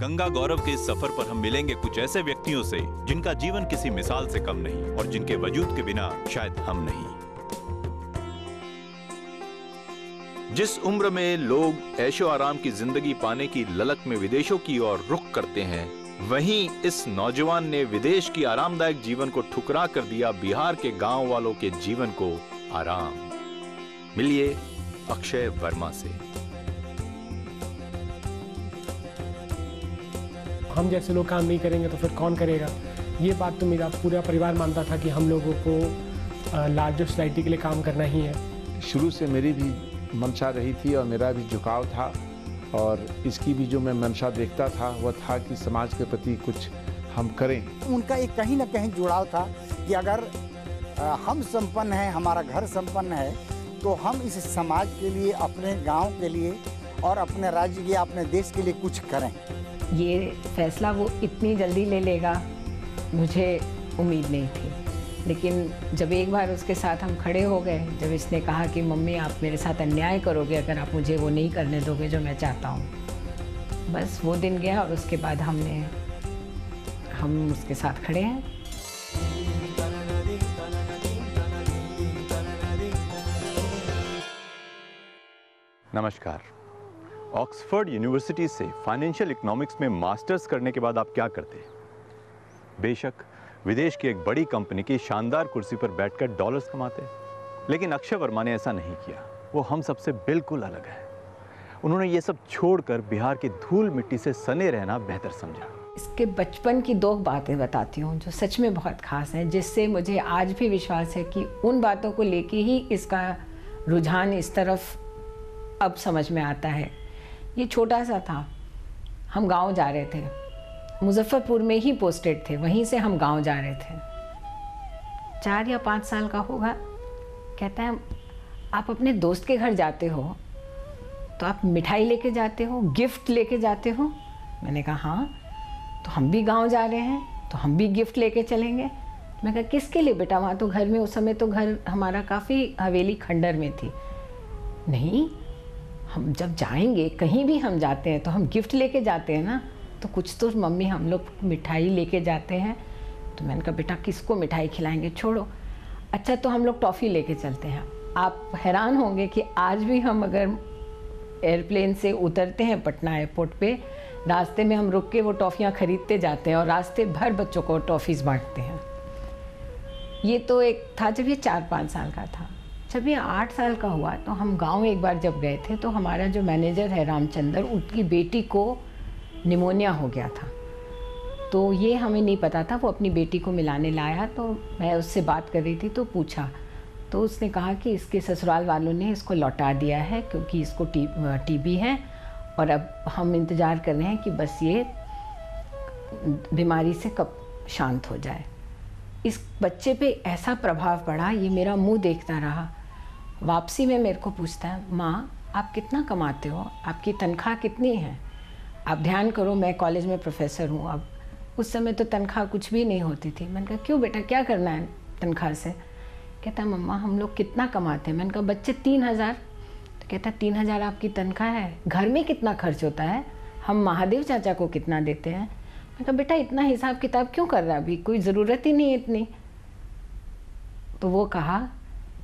गंगा गौरव के इस सफर पर हम मिलेंगे कुछ ऐसे व्यक्तियों से जिनका जीवन किसी मिसाल से कम नहीं और जिनके वजूद के बिना शायद हम नहीं। जिस उम्र में लोग ऐशो आराम की जिंदगी पाने की ललक में विदेशों की ओर रुख करते हैं, वहीं इस नौजवान ने विदेश की आरामदायक जीवन को ठुकरा कर दिया बिहार के गांव वालों के जीवन को आराम। मिलिए अक्षय वर्मा से। हम जैसे लोग काम नहीं करेंगे तो फिर कौन करेगा, ये बात तो मेरा पूरा परिवार मानता था कि हम लोगों को लार्जर सोसाइटी के लिए काम करना ही है। शुरू से मेरी भी मंशा रही थी और मेरा भी झुकाव था, और इसकी भी जो मैं मंशा देखता था वह था कि समाज के प्रति कुछ हम करें। उनका एक कहीं ना कहीं जुड़ाव था कि अगर हम संपन्न हैं, हमारा घर संपन्न है, तो हम इस समाज के लिए, अपने गांव के लिए और अपने राज्य के, अपने देश के लिए कुछ करें। ये फैसला वो इतनी जल्दी ले लेगा मुझे उम्मीद नहीं थी, लेकिन जब एक बार उसके साथ हम खड़े हो गए, जब इसने कहा कि मम्मी आप मेरे साथ अन्याय करोगे अगर आप मुझे वो नहीं करने दोगे जो मैं चाहता हूँ, बस वो दिन गया और उसके बाद हम उसके साथ खड़े हैं। नमस्कार। ऑक्सफोर्ड यूनिवर्सिटी से फाइनेंशियल इकोनॉमिक्स में मास्टर्स करने के बाद आप क्या करते हैं? बेशक विदेश की एक बड़ी कंपनी की शानदार कुर्सी पर बैठकर डॉलर्स कमाते हैं, लेकिन अक्षय वर्मा ने ऐसा नहीं किया। वो हम सबसे बिल्कुल अलग है। उन्होंने ये सब छोड़कर बिहार की धूल मिट्टी से सने रहना बेहतर समझा। इसके बचपन की 2 बातें बताती हूँ जो सच में बहुत खास हैं, जिससे मुझे आज भी विश्वास है कि उन बातों को लेके ही इसका रुझान इस तरफ अब समझ में आता है। ये छोटा सा था, हम गांव जा रहे थे, मुजफ्फरपुर में ही पोस्टेड थे, वहीं से हम गांव जा रहे थे। 4 या 5 साल का होगा। कहता है आप अपने दोस्त के घर जाते हो तो आप मिठाई लेके जाते हो, गिफ्ट लेके जाते हो? मैंने कहा हाँ। तो हम भी गांव जा रहे हैं तो हम भी गिफ्ट लेके चलेंगे। मैं कहा किसके लिए बेटा? वहाँ तो घर में, उस समय तो घर हमारा काफ़ी हवेली खंडर में थी। नहीं, हम जब जाएंगे, कहीं भी हम जाते हैं तो हम गिफ्ट लेके जाते हैं ना, तो कुछ तो मम्मी हम लोग मिठाई लेके जाते हैं। तो मैंने कहा बेटा किसको मिठाई खिलाएंगे, छोड़ो। अच्छा तो हम लोग टॉफ़ी लेके चलते हैं। आप हैरान होंगे कि आज भी हम अगर एयरप्लेन से उतरते हैं पटना एयरपोर्ट पे, रास्ते में हम रुक के वो टॉफ़ियाँ ख़रीदते जाते हैं और रास्ते भर बच्चों को टॉफ़ीज़ बांटते हैं। ये तो एक था जब ये 4-5 साल का था। जब ये 8 साल का हुआ तो हम गांव एक बार जब गए थे तो हमारा जो मैनेजर है रामचंद्र, उनकी बेटी को निमोनिया हो गया था। तो ये हमें नहीं पता था, वो अपनी बेटी को मिलाने लाया। तो मैं उससे बात कर रही थी तो पूछा, तो उसने कहा कि इसके ससुराल वालों ने इसको लौटा दिया है क्योंकि इसको टीबी है और अब हम इंतज़ार कर रहे हैं कि बस ये बीमारी से कब शांत हो जाए। इस बच्चे पे ऐसा प्रभाव पड़ा, ये मेरा मुंह देखता रहा। वापसी में मेरे को पूछता है माँ आप कितना कमाते हो, आपकी तनख्वाह कितनी है? आप ध्यान करो मैं कॉलेज में प्रोफेसर हूँ। अब उस समय तो तनख्वाह कुछ भी नहीं होती थी। मैंने कहा क्यों बेटा, क्या करना है तनख्वाह से? कहता मम्मा हम लोग कितना कमाते हैं? मैंने कहा बच्चे 3000। तो कहता 3000 आपकी तनख्वाह है, घर में कितना खर्च होता है, हम महादेव चाचा को कितना देते हैं? मैंने कहा बेटा इतना हिसाब किताब क्यों कर रहा है, अभी कोई ज़रूरत ही नहीं है इतनी। तो वो कहा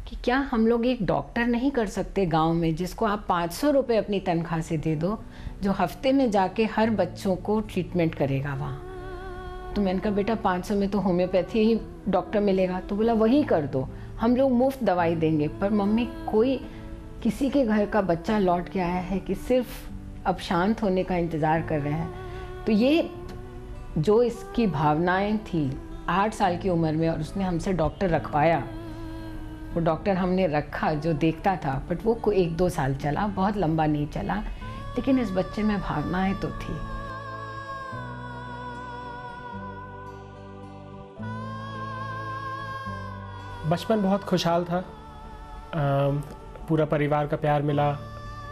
कि क्या हम लोग एक डॉक्टर नहीं कर सकते गांव में, जिसको आप 500 रुपये अपनी तनख्वाह से दे दो, जो हफ्ते में जाके हर बच्चों को ट्रीटमेंट करेगा वहाँ? तो मैंने कहा बेटा 500 में तो होम्योपैथी ही डॉक्टर मिलेगा। तो बोला वही कर दो, हम लोग मुफ्त दवाई देंगे। पर मम्मी कोई किसी के घर का बच्चा लौट के आया है कि सिर्फ अब शांत होने का इंतज़ार कर रहे हैं? तो ये जो इसकी भावनाएं थी 8 साल की उम्र में, और उसने हमसे डॉक्टर रखवाया। वो डॉक्टर हमने रखा जो देखता था, बट वो 1-2 साल चला, बहुत लंबा नहीं चला, लेकिन इस बच्चे में भावनाएं तो थी। बचपन बहुत खुशहाल था। पूरा परिवार का प्यार मिला,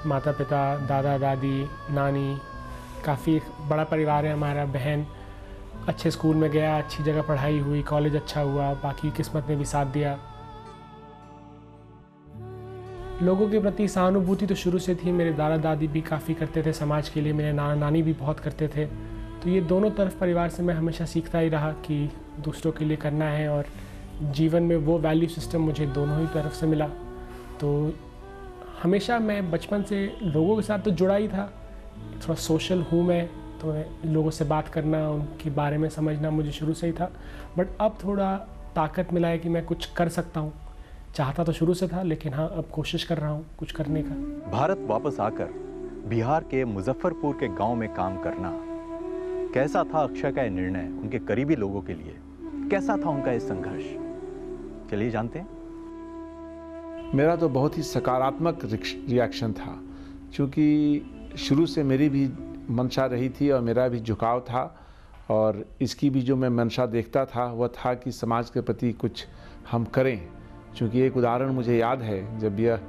माता पिता, दादा दादी, नानी, काफ़ी बड़ा परिवार है हमारा। बहन अच्छे स्कूल में गया, अच्छी जगह पढ़ाई हुई, कॉलेज अच्छा हुआ, बाकी किस्मत ने भी साथ दिया। लोगों के प्रति सहानुभूति तो शुरू से थी। मेरे दादा दादी भी काफ़ी करते थे समाज के लिए, मेरे नाना नानी भी बहुत करते थे। तो ये दोनों तरफ परिवार से मैं हमेशा सीखता ही रहा कि दूसरों के लिए करना है, और जीवन में वो वैल्यू सिस्टम मुझे दोनों ही तरफ से मिला। तो हमेशा मैं बचपन से लोगों के साथ तो जुड़ा ही था, थोड़ा सोशल हूँ मैं, तो लोगों से बात करना, उनके बारे में समझना मुझे शुरू से ही था। बट अब थोड़ा ताकत मिला है कि मैं कुछ कर सकता हूँ। चाहता तो शुरू से था, लेकिन हाँ अब कोशिश कर रहा हूँ कुछ करने का। भारत वापस आकर बिहार के मुजफ्फरपुर के गांव में काम करना, कैसा था अक्षय का यह निर्णय उनके करीबी लोगों के लिए? कैसा था उनका ये संघर्ष? चलिए जानते हैं। मेरा तो बहुत ही सकारात्मक रिएक्शन था, क्योंकि शुरू से मेरी भी मंशा रही थी और मेरा भी झुकाव था, और इसकी भी जो मैं मंशा देखता था वह था कि समाज के प्रति कुछ हम करें। क्योंकि एक उदाहरण मुझे याद है, जब यह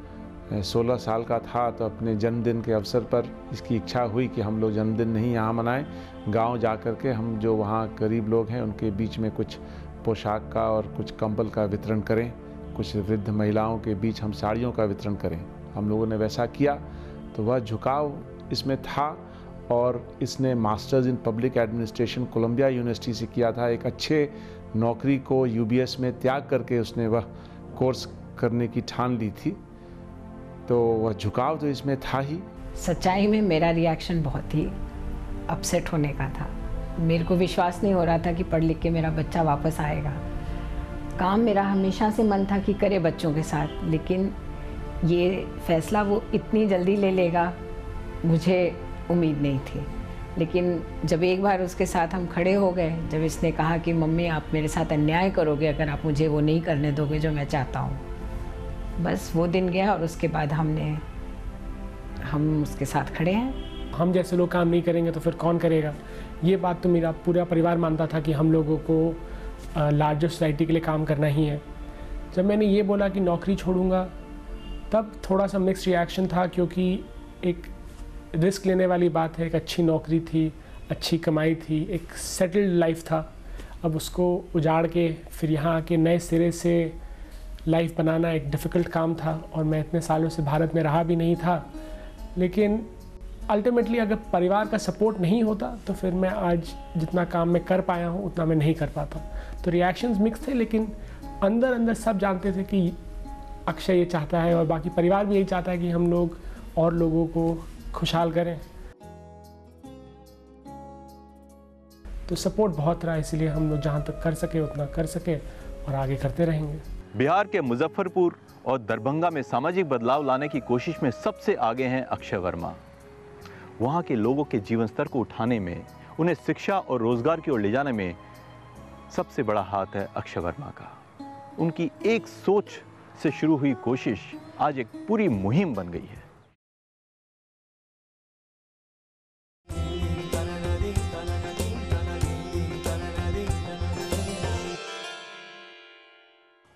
16 साल का था तो अपने जन्मदिन के अवसर पर इसकी इच्छा हुई कि हम लोग जन्मदिन नहीं यहाँ मनाएं, गांव जा कर के हम जो वहाँ गरीब लोग हैं उनके बीच में कुछ पोशाक का और कुछ कंबल का वितरण करें, कुछ वृद्ध महिलाओं के बीच हम साड़ियों का वितरण करें। हम लोगों ने वैसा किया, तो वह झुकाव इसमें था। और इसने masters in public administration Columbia university से किया था। एक अच्छे नौकरी को यूबीएस में त्याग करके उसने वह कोर्स करने की ठान ली थी। तो वह झुकाव तो इसमें था ही। सच्चाई में मेरा रिएक्शन बहुत ही अपसेट होने का था। मेरे को विश्वास नहीं हो रहा था कि पढ़ लिख के मेरा बच्चा वापस आएगा। काम मेरा हमेशा से मन था कि करे बच्चों के साथ, लेकिन ये फैसला वो इतनी जल्दी ले लेगा मुझे उम्मीद नहीं थी। लेकिन जब एक बार उसके साथ हम खड़े हो गए, जब इसने कहा कि मम्मी आप मेरे साथ अन्याय करोगे अगर आप मुझे वो नहीं करने दोगे जो मैं चाहता हूँ, बस वो दिन गया और उसके बाद हम उसके साथ खड़े हैं। हम जैसे लोग काम नहीं करेंगे तो फिर कौन करेगा? ये बात तो मेरा पूरा परिवार मानता था कि हम लोगों को लार्जर सोसाइटी के लिए काम करना ही है। जब मैंने ये बोला कि नौकरी छोड़ूंगा, तब थोड़ा सा मिक्स रिएक्शन था, क्योंकि एक रिस्क लेने वाली बात है। एक अच्छी नौकरी थी, अच्छी कमाई थी, एक सेटल्ड लाइफ था। अब उसको उजाड़ के फिर यहाँ आके नए सिरे से लाइफ बनाना एक डिफ़िकल्ट काम था, और मैं इतने सालों से भारत में रहा भी नहीं था। लेकिन अल्टीमेटली अगर परिवार का सपोर्ट नहीं होता तो फिर मैं आज जितना काम मैं कर पाया हूँ उतना मैं नहीं कर पाता। तो रिएक्शंस मिक्स थे, लेकिन अंदर अंदर सब जानते थे कि अक्षय ये चाहता है, और बाकी परिवार भी यही चाहता है कि हम लोग और लोगों को खुशहाल करें। तो सपोर्ट बहुत रहा, इसलिए हम लोग जहाँ तक कर सके उतना कर सके और आगे करते रहेंगे। बिहार के मुजफ्फरपुर और दरभंगा में सामाजिक बदलाव लाने की कोशिश में सबसे आगे हैं अक्षय वर्मा। वहाँ के लोगों के जीवन स्तर को उठाने में, उन्हें शिक्षा और रोजगार की ओर ले जाने में सबसे बड़ा हाथ है अक्षय वर्मा का। उनकी एक सोच से शुरू हुई कोशिश आज एक पूरी मुहिम बन गई है।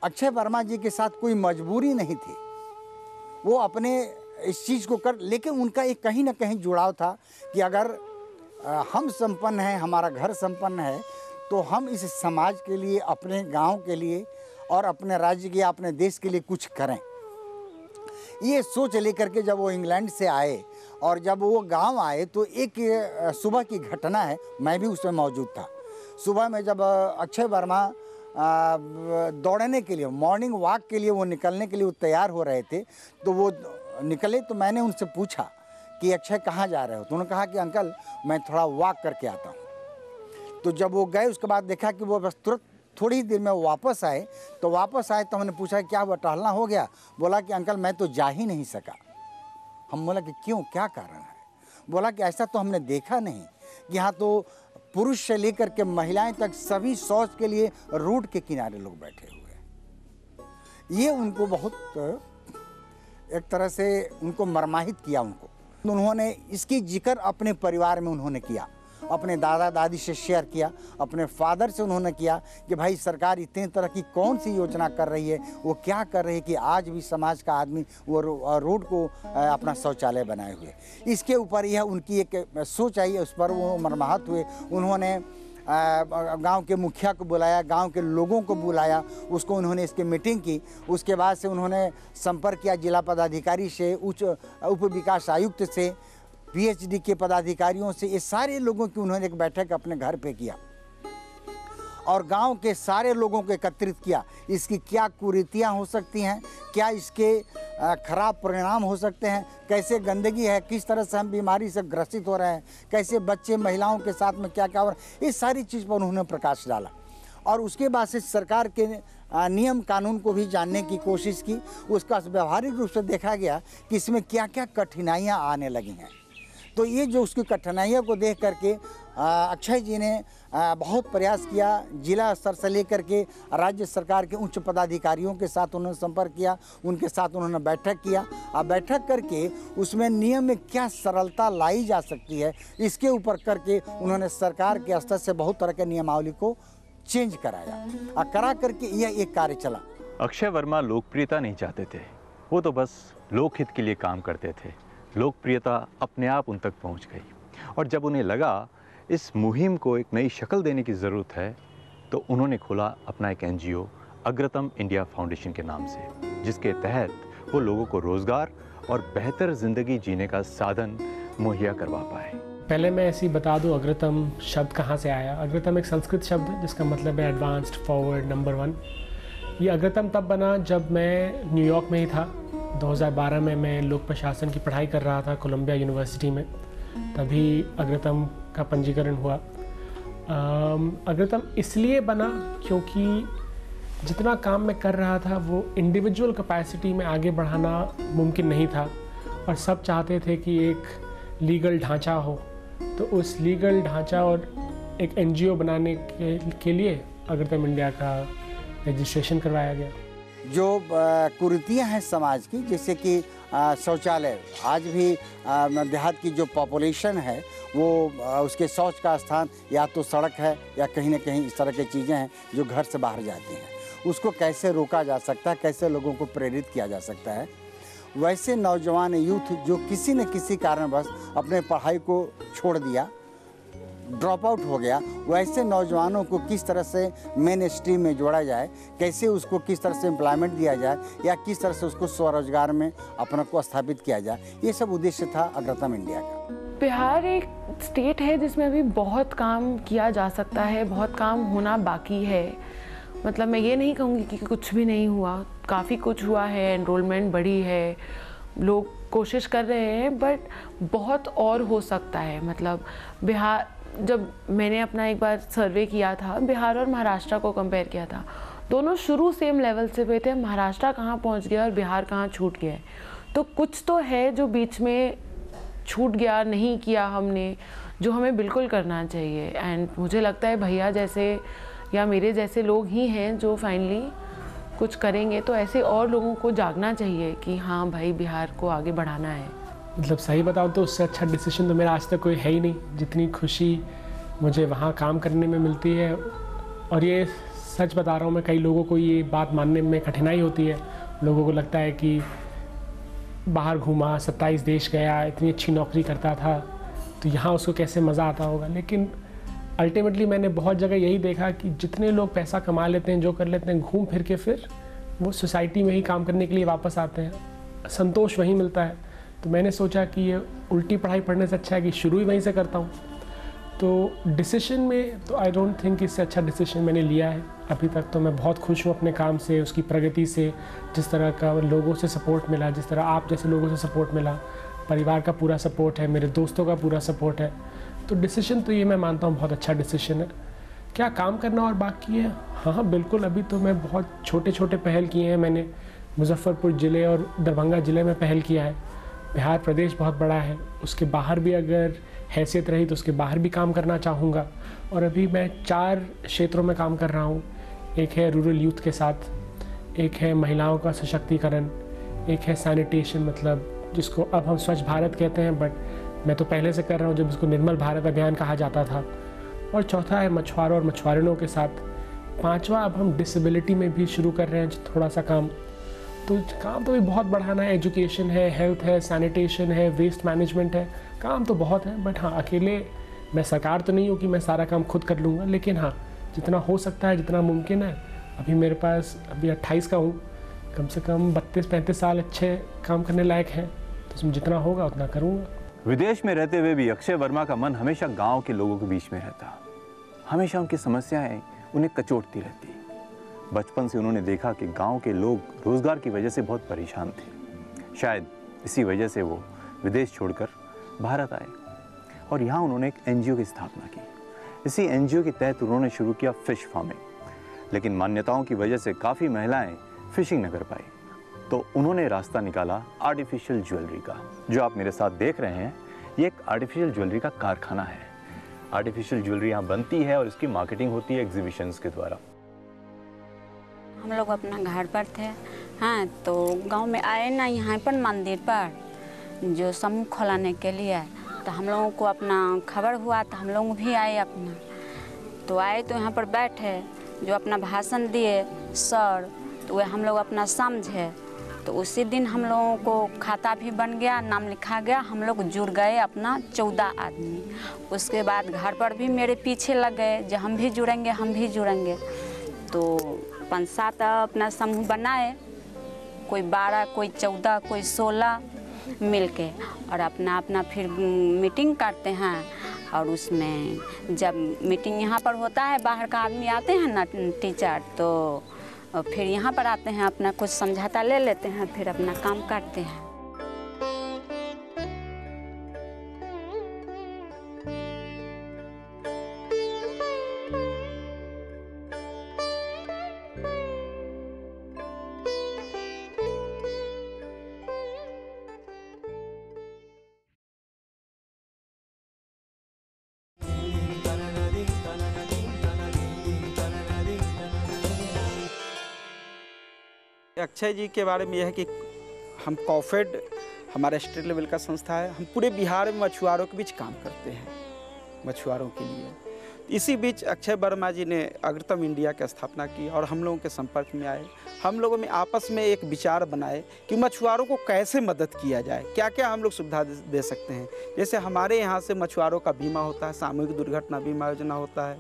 अक्षय वर्मा जी के साथ कोई मजबूरी नहीं थी, वो अपने इस चीज़ को कर, लेकिन उनका एक कहीं ना कहीं जुड़ाव था कि अगर हम संपन्न हैं, हमारा घर संपन्न है, तो हम इस समाज के लिए, अपने गांव के लिए और अपने राज्य के, अपने देश के लिए कुछ करें। ये सोच लेकर के जब वो इंग्लैंड से आए और जब वो गांव आए, तो एक सुबह की घटना है, मैं भी उसमें मौजूद था। सुबह में जब अक्षय वर्मा दौड़ने के लिए, मॉर्निंग वॉक के लिए वो निकलने के लिए वो तैयार हो रहे थे, तो वो निकले। तो मैंने उनसे पूछा कि अक्षय कहाँ जा रहे हो? तो उन्होंने कहा कि अंकल मैं थोड़ा वॉक करके आता हूँ। तो जब वो गए, उसके बाद देखा कि वो बस तुरंत थोड़ी ही देर में वापस आए। तो वापस आए तो हमने पूछा क्या हुआ, टहलना हो गया? बोला कि अंकल मैं तो जा ही नहीं सका। हम बोला कि क्यों, क्या कारण है? बोला कि ऐसा तो हमने देखा नहीं, यहाँ तो पुरुष से लेकर के महिलाएं तक सभी शौच के लिए रोड के किनारे लोग बैठे हुए। ये उनको बहुत एक तरह से उनको मर्माहित किया। उन्होंने इसकी जिक्र अपने परिवार में उन्होंने किया, अपने दादा दादी से शेयर किया, अपने फादर से उन्होंने किया कि भाई सरकार इतने तरह की कौन सी योजना कर रही है, वो क्या कर रही है कि आज भी समाज का आदमी वो रोड को अपना शौचालय बनाए हुए। इसके ऊपर यह उनकी एक सोच आई, उस पर वो मर्माहत हुए। उन्होंने गांव के मुखिया को बुलाया, गांव के लोगों को बुलाया, उसको उन्होंने इसकी मीटिंग की। उसके बाद से उन्होंने संपर्क किया जिला पदाधिकारी से, उप विकास आयुक्त से, पीएचडी के पदाधिकारियों से। ये सारे लोगों की उन्होंने एक बैठक अपने घर पे किया और गांव के सारे लोगों को एकत्रित किया। इसकी क्या कुरीतियाँ हो सकती हैं, क्या इसके खराब परिणाम हो सकते हैं, कैसे गंदगी है, किस तरह से हम बीमारी से ग्रसित हो रहे हैं, कैसे बच्चे महिलाओं के साथ में क्या क्या हो रहा है, इस सारी चीज़ पर उन्होंने प्रकाश डाला। और उसके बाद से सरकार के नियम कानून को भी जानने की कोशिश की। उसका व्यवहारिक रूप से देखा गया कि इसमें क्या क्या कठिनाइयाँ आने लगी हैं। तो ये जो उसकी कठिनाइयों को देख करके अक्षय जी ने बहुत प्रयास किया। जिला स्तर से लेकर के राज्य सरकार के उच्च पदाधिकारियों के साथ उन्होंने संपर्क किया, उनके साथ उन्होंने बैठक किया। अब बैठक करके उसमें नियम में क्या सरलता लाई जा सकती है, इसके ऊपर करके उन्होंने सरकार के स्तर से बहुत तरह के नियमावली को चेंज कराया और करा करके यह एक कार्य चला। अक्षय वर्मा लोकप्रियता नहीं चाहते थे, वो तो बस लोकहित के लिए काम करते थे। लोकप्रियता अपने आप उन तक पहुंच गई और जब उन्हें लगा इस मुहिम को एक नई शक्ल देने की ज़रूरत है तो उन्होंने खोला अपना एक एनजीओ अग्रतम इंडिया फाउंडेशन के नाम से, जिसके तहत वो लोगों को रोज़गार और बेहतर ज़िंदगी जीने का साधन मुहैया करवा पाए। पहले मैं ऐसे ही बता दूं अग्रतम शब्द कहाँ से आया। अग्रतम एक संस्कृत शब्द है जिसका मतलब है एडवांस्ड, फॉरवर्ड, नंबर 1। ये अग्रतम तब बना जब मैं न्यूयॉर्क में ही था। 2012 में मैं लोक प्रशासन की पढ़ाई कर रहा था कोलंबिया यूनिवर्सिटी में, तभी अग्रतम का पंजीकरण हुआ। अग्रतम इसलिए बना क्योंकि जितना काम मैं कर रहा था वो इंडिविजुअल कैपेसिटी में आगे बढ़ाना मुमकिन नहीं था और सब चाहते थे कि एक लीगल ढांचा हो। तो उस लीगल ढांचा और एक एनजीओ बनाने के लिए अग्रतम इंडिया का रजिस्ट्रेशन करवाया गया। जो कुरीतियाँ हैं समाज की, जैसे कि शौचालय, आज भी देहात की जो पॉपुलेशन है वो उसके शौच का स्थान या तो सड़क है या कहीं ना कहीं इस तरह की चीज़ें हैं जो घर से बाहर जाती हैं। उसको कैसे रोका जा सकता है, कैसे लोगों को प्रेरित किया जा सकता है। वैसे नौजवान यूथ जो किसी न किसी कारणवश अपने पढ़ाई को छोड़ दिया, ड्रॉप आउट हो गया, वैसे नौजवानों को किस तरह से मेन स्ट्रीम में जोड़ा जाए, कैसे उसको किस तरह से एम्प्लॉयमेंट दिया जाए या किस तरह से उसको स्वरोजगार में अपने को स्थापित किया जाए, ये सब उद्देश्य था अग्रतम इंडिया का। बिहार एक स्टेट है जिसमें अभी बहुत काम किया जा सकता है, बहुत काम होना बाकी है। मतलब मैं ये नहीं कहूँगी कि कुछ भी नहीं हुआ, काफ़ी कुछ हुआ है, एनरोलमेंट बढ़ी है, लोग कोशिश कर रहे हैं, बट बहुत और हो सकता है। मतलब बिहार, जब मैंने अपना एक बार सर्वे किया था, बिहार और महाराष्ट्र को कंपेयर किया था, दोनों शुरू सेम लेवल से हुए थे। महाराष्ट्र कहाँ पहुँच गया और बिहार कहाँ छूट गया है। तो कुछ तो है जो बीच में छूट गया, नहीं किया हमने, जो हमें बिल्कुल करना चाहिए। एंड मुझे लगता है भैया जैसे या मेरे जैसे लोग ही हैं जो फाइनली कुछ करेंगे। तो ऐसे और लोगों को जागना चाहिए कि हाँ भाई, बिहार को आगे बढ़ाना है। मतलब सही बताऊँ तो उससे अच्छा डिसीजन तो मेरा आज तक कोई है ही नहीं, जितनी खुशी मुझे वहाँ काम करने में मिलती है। और ये सच बता रहा हूँ मैं, कई लोगों को ये बात मानने में कठिनाई होती है। लोगों को लगता है कि बाहर घूमा, 27 देश गया, इतनी अच्छी नौकरी करता था, तो यहाँ उसको कैसे मज़ा आता होगा। लेकिन अल्टीमेटली मैंने बहुत जगह यही देखा कि जितने लोग पैसा कमा लेते हैं, जो कर लेते हैं, घूम फिर के फिर वो सोसाइटी में ही काम करने के लिए वापस आते हैं, संतोष वहीं मिलता है। तो मैंने सोचा कि ये उल्टी पढ़ाई पढ़ने से अच्छा है कि शुरू ही वहीं से करता हूँ। तो डिसीजन में तो आई डोंट थिंक इससे अच्छा डिसीजन मैंने लिया है अभी तक। तो मैं बहुत खुश हूँ अपने काम से, उसकी प्रगति से, जिस तरह का लोगों से सपोर्ट मिला, जिस तरह आप जैसे लोगों से सपोर्ट मिला, परिवार का पूरा सपोर्ट है, मेरे दोस्तों का पूरा सपोर्ट है। तो डिसीजन तो ये मैं मानता हूँ बहुत अच्छा डिसीजन है। क्या काम करना और बाकी है? हाँ बिल्कुल, अभी तो मैं बहुत छोटे छोटे पहल किए हैं। मैंने मुजफ्फरपुर ज़िले और दरभंगा ज़िले में पहल किया है। बिहार प्रदेश बहुत बड़ा है, उसके बाहर भी अगर हैसियत रही तो उसके बाहर भी काम करना चाहूँगा। और अभी मैं 4 क्षेत्रों में काम कर रहा हूँ। एक है रूरल यूथ के साथ, एक है महिलाओं का सशक्तिकरण, एक है सैनिटेशन, मतलब जिसको अब हम स्वच्छ भारत कहते हैं, बट मैं तो पहले से कर रहा हूँ जब इसको निर्मल भारत अभियान कहा जाता था। और चौथा है मछुआरों और मछुआरिनों के साथ। 5वां अब हम डिसेबिलिटी में भी शुरू कर रहे हैं थोड़ा सा काम। तो काम तो भी बहुत बढ़ाना है, एजुकेशन है, हेल्थ है, सैनिटेशन है, वेस्ट मैनेजमेंट है, काम तो बहुत है। बट हाँ, अकेले मैं सरकार तो नहीं हूँ कि मैं सारा काम खुद कर लूँगा, लेकिन हाँ जितना हो सकता है, जितना मुमकिन है। अभी मेरे पास अभी 28 का हूँ, कम से कम 32-35 साल अच्छे काम करने लायक हैं, तो उसमें जितना होगा उतना करूँगा। विदेश में रहते हुए भी अक्षय वर्मा का मन हमेशा गांव के लोगों के बीच में रहता। हमेशा उनकी समस्याएं उन्हें कचोटती रहती। बचपन से उन्होंने देखा कि गांव के लोग रोजगार की वजह से बहुत परेशान थे। शायद इसी वजह से वो विदेश छोड़कर भारत आए और यहाँ उन्होंने एक एनजीओ की स्थापना की। इसी एनजीओ के तहत उन्होंने शुरू किया फिश फार्मिंग, लेकिन मान्यताओं की वजह से काफ़ी महिलाएं फिशिंग न कर पाई, तो उन्होंने रास्ता निकाला आर्टिफिशियल ज्वेलरी का। जो आप मेरे साथ देख रहे हैं, ये एक आर्टिफिशियल ज्वेलरी का कारखाना है। आर्टिफिशियल ज्वेलरी यहाँ बनती है और इसकी मार्केटिंग होती है एग्जीबिशंस के द्वारा। हम लोग अपना घर पर थे, हाँ, तो गांव में आए ना, यहाँ पर मंदिर पर जो समूह खोलाने के लिए, तो हम लोगों को अपना खबर हुआ तो हम लोग भी आए अपना। तो आए तो यहाँ पर बैठे, जो अपना भाषण दिए सर, तो वह हम लोग अपना समझे। तो उसी दिन हम लोगों को खाता भी बन गया, नाम लिखा गया, हम लोग जुड़ गए अपना 14 आदमी। उसके बाद घर पर भी मेरे पीछे लग गए, जो हम भी जुड़ेंगे, हम भी जुड़ेंगे। तो 5-7 अपना समूह बनाए, कोई 12, कोई 14, कोई 16 मिलके, और अपना अपना फिर मीटिंग करते हैं। और उसमें जब मीटिंग यहाँ पर होता है, बाहर का आदमी आते हैं ना टीचर, तो फिर यहाँ पर आते हैं, अपना कुछ समझाता ले लेते हैं, फिर अपना काम करते हैं। अक्षय जी के बारे में यह है कि हम कॉफेड हमारा स्टेट लेवल का संस्था है। हम पूरे बिहार में मछुआरों के बीच काम करते हैं, मछुआरों के लिए। इसी बीच अक्षय वर्मा जी ने अग्रतम इंडिया की स्थापना की और हम लोगों के संपर्क में आए। हम लोगों में आपस में एक विचार बनाए कि मछुआरों को कैसे मदद किया जाए, क्या क्या हम लोग सुविधा दे सकते हैं। जैसे हमारे यहाँ से मछुआरों का बीमा होता है, सामूहिक दुर्घटना बीमा योजना होता है,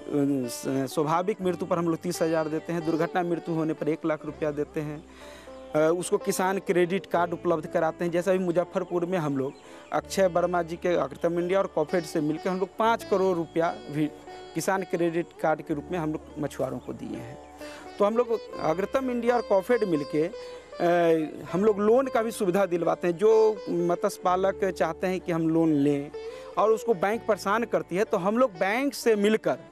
स्वाभाविक मृत्यु पर हम लोग 30,000 देते हैं, दुर्घटना मृत्यु होने पर 1 लाख रुपया देते हैं। उसको किसान क्रेडिट कार्ड उपलब्ध कराते हैं। जैसे अभी मुजफ्फरपुर में हम लोग अक्षय वर्मा जी के अग्रतम इंडिया और कॉफेड से मिलकर हम लोग 5 करोड़ रुपया भी किसान क्रेडिट कार्ड के रूप में हम लोग मछुआरों को दिए हैं। तो हम लोग अग्रतम इंडिया और कॉफेड मिलके हम लोग लोन का भी सुविधा दिलवाते हैं। जो मत्स्य पालक चाहते हैं कि हम लोन लें और उसको बैंक परेशान करती है, तो हम लोग बैंक से मिलकर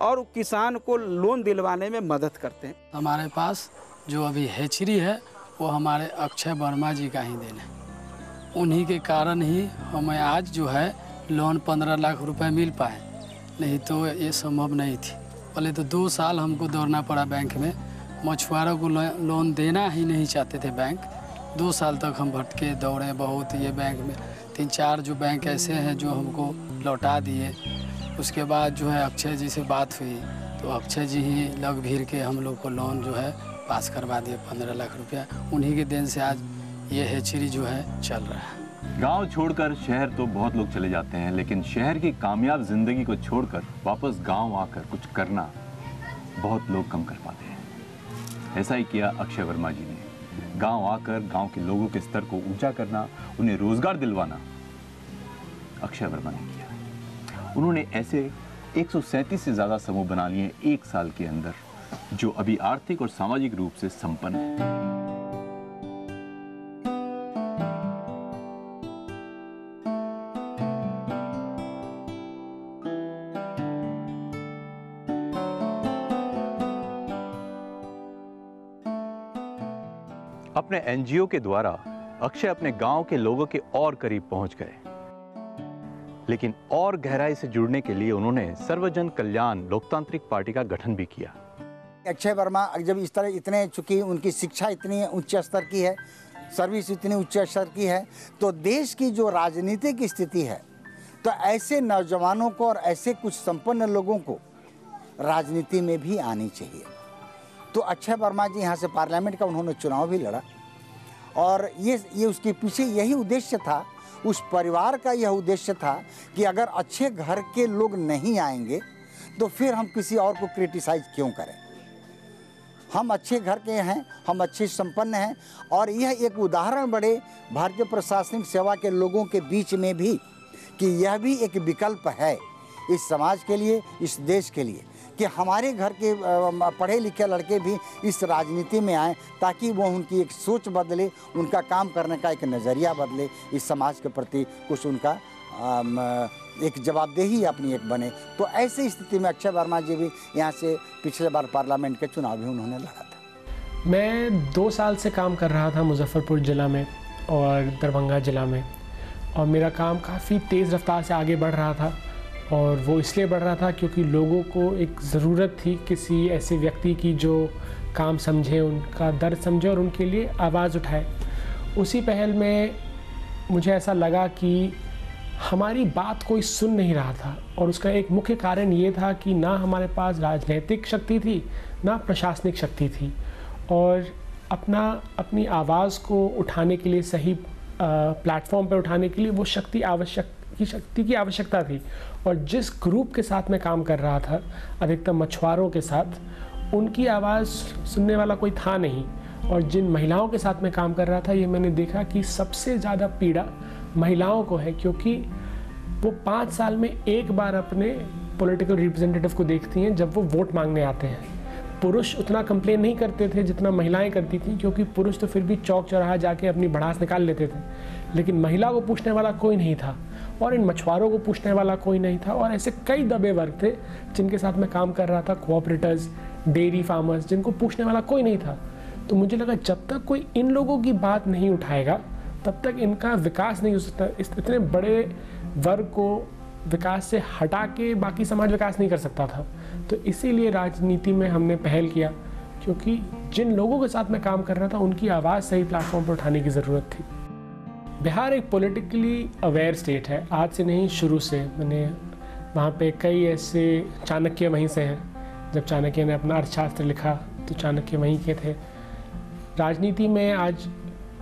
और किसान को लोन दिलवाने में मदद करते हैं। हमारे पास जो अभी हैचरी है वो हमारे अक्षय वर्मा जी का ही देन है। उन्हीं के कारण ही हमें आज जो है लोन 15 लाख रुपए मिल पाए, नहीं तो ये संभव नहीं थी। पहले तो 2 साल हमको दौड़ना पड़ा बैंक में, मछुआरों को लोन देना ही नहीं चाहते थे बैंक। 2 साल तक हम भटके दौड़े बहुत, ये बैंक में 3-4 जो बैंक ऐसे हैं जो हमको लौटा दिए। उसके बाद जो है अक्षय जी से बात हुई तो अक्षय जी ही लग भीड़ के हम लोग को लोन जो है पास करवा दिए 15 लाख रुपया। उन्हीं के देन से आज ये हैचरी जो है चल रहा है। गांव छोड़कर शहर तो बहुत लोग चले जाते हैं, लेकिन शहर की कामयाब जिंदगी को छोड़कर वापस गांव आकर कुछ करना बहुत लोग कम कर पाते हैं। ऐसा ही किया अक्षय वर्मा जी ने। गांव आकर गांव के लोगों के स्तर को ऊंचा करना, उन्हें रोजगार दिलवाना अक्षय वर्मा ने किया। उन्होंने ऐसे 137 से ज़्यादा समूह बना लिए 1 साल के अंदर, जो अभी आर्थिक और सामाजिक रूप से संपन्न है। अपने एनजीओ के द्वारा अक्षय अपने गांव के लोगों के और करीब पहुंच गए, लेकिन और गहराई से जुड़ने के लिए उन्होंने सर्वजन कल्याण लोकतांत्रिक पार्टी का गठन भी किया। अक्षय वर्मा जब इस तरह इतने, चूंकि उनकी शिक्षा इतनी उच्च स्तर की है, सर्विस इतनी उच्च स्तर की है, तो देश की जो राजनीतिक स्थिति है, तो ऐसे नौजवानों को और ऐसे कुछ संपन्न लोगों को राजनीति में भी आनी चाहिए। तो अक्षय वर्मा जी यहाँ से पार्लियामेंट का उन्होंने चुनाव भी लड़ा और ये उसके पीछे यही उद्देश्य था। उस परिवार का यह उद्देश्य था कि अगर अच्छे घर के लोग नहीं आएंगे तो फिर हम किसी और को क्रिटिसाइज क्यों करें। हम अच्छे घर के हैं, हम अच्छे संपन्न हैं, और यह एक उदाहरण बड़े भारतीय प्रशासनिक सेवा के लोगों के बीच में भी कि यह भी एक विकल्प है इस समाज के लिए, इस देश के लिए, कि हमारे घर के पढ़े लिखे लड़के भी इस राजनीति में आएँ ताकि वो उनकी एक सोच बदले, उनका काम करने का एक नज़रिया बदले, इस समाज के प्रति कुछ उनका एक जवाबदेही अपनी एक बने। तो ऐसी स्थिति में अक्षय वर्मा जी भी यहाँ से पिछले बार पार्लियामेंट के चुनाव भी उन्होंने लड़ा था। मैं 2 साल से काम कर रहा था मुजफ्फरपुर ज़िला में और दरभंगा ज़िला में, और मेरा काम काफ़ी तेज़ रफ्तार से आगे बढ़ रहा था। और वो इसलिए बढ़ रहा था क्योंकि लोगों को एक ज़रूरत थी किसी ऐसे व्यक्ति की जो काम समझे, उनका दर्द समझे और उनके लिए आवाज़ उठाए। उसी पहल में मुझे ऐसा लगा कि हमारी बात कोई सुन नहीं रहा था, और उसका एक मुख्य कारण ये था कि ना हमारे पास राजनीतिक शक्ति थी, ना प्रशासनिक शक्ति थी, और अपनी आवाज़ को उठाने के लिए, सही प्लेटफॉर्म पर उठाने के लिए वो शक्ति की आवश्यकता थी। और जिस ग्रुप के साथ मैं काम कर रहा था, अधिकतर मछुआरों के साथ, उनकी आवाज़ सुनने वाला कोई था नहीं। और जिन महिलाओं के साथ मैं काम कर रहा था, ये मैंने देखा कि सबसे ज़्यादा पीड़ा महिलाओं को है, क्योंकि वो 5 साल में एक बार अपने पॉलिटिकल रिप्रेजेंटेटिव को देखती हैं जब वो वोट मांगने आते हैं। पुरुष उतना कंप्लेन नहीं करते थे जितना महिलाएं करती थी, क्योंकि पुरुष तो फिर भी चौक चौराहा जाके अपनी भड़ास निकाल लेते थे, लेकिन महिला को पूछने वाला कोई नहीं था, और इन मछुआरों को पूछने वाला कोई नहीं था। और ऐसे कई दबे वर्ग थे जिनके साथ मैं काम कर रहा था, कोऑपरेटर्स, डेयरी फार्मर्स, जिनको पूछने वाला कोई नहीं था। तो मुझे लगा जब तक कोई इन लोगों की बात नहीं उठाएगा तब तक इनका विकास नहीं हो सकता। इतने बड़े वर्ग को विकास से हटा के बाकी समाज विकास नहीं कर सकता था। तो इसीलिए राजनीति में हमने पहल किया, क्योंकि जिन लोगों के साथ मैं काम कर रहा था उनकी आवाज़ सही प्लेटफॉर्म पर उठाने की ज़रूरत थी। बिहार एक पॉलिटिकली अवेयर स्टेट है, आज से नहीं, शुरू से। मैंने वहाँ पे कई ऐसे, चाणक्य वहीं से हैं, जब चाणक्य ने अपना अर्थशास्त्र लिखा तो चाणक्य वहीं के थे। राजनीति में आज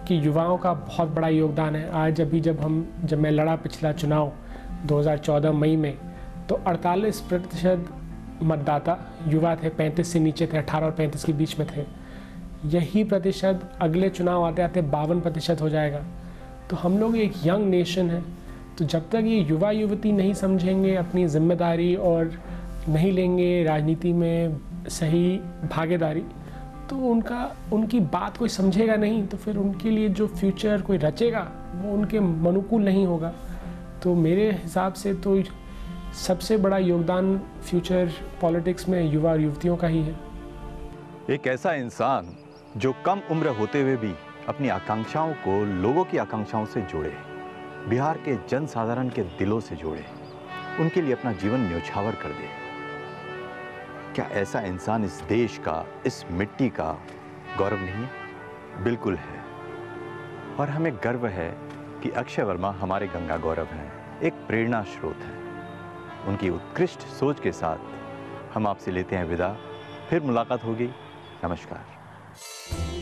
की युवाओं का बहुत बड़ा योगदान है। आज जब मैं लड़ा पिछला चुनाव 2014 मई में, तो 48% मतदाता युवा थे, 35 से नीचे थे, 18 और 35 के बीच में थे। यही प्रतिशत अगले चुनाव आते आते 52% हो जाएगा। तो हम लोग एक यंग नेशन है, तो जब तक ये युवा युवती नहीं समझेंगे अपनी जिम्मेदारी और नहीं लेंगे राजनीति में सही भागीदारी, तो उनकी बात कोई समझेगा नहीं, तो फिर उनके लिए जो फ्यूचर कोई रचेगा वो उनके अनुकूल नहीं होगा। तो मेरे हिसाब से तो सबसे बड़ा योगदान फ्यूचर पॉलिटिक्स में युवा और युवतियों का ही है। एक ऐसा इंसान जो कम उम्र होते हुए भी अपनी आकांक्षाओं को लोगों की आकांक्षाओं से जोड़े, बिहार के जनसाधारण के दिलों से जोड़े, उनके लिए अपना जीवन न्योछावर कर दे। क्या ऐसा इंसान इस देश का, इस मिट्टी का गौरव नहीं है? बिल्कुल है। और हमें गर्व है कि अक्षय वर्मा हमारे गंगा गौरव हैं, एक प्रेरणा स्रोत है। उनकी उत्कृष्ट सोच के साथ हम आपसे लेते हैं विदा। फिर मुलाकात होगी। नमस्कार।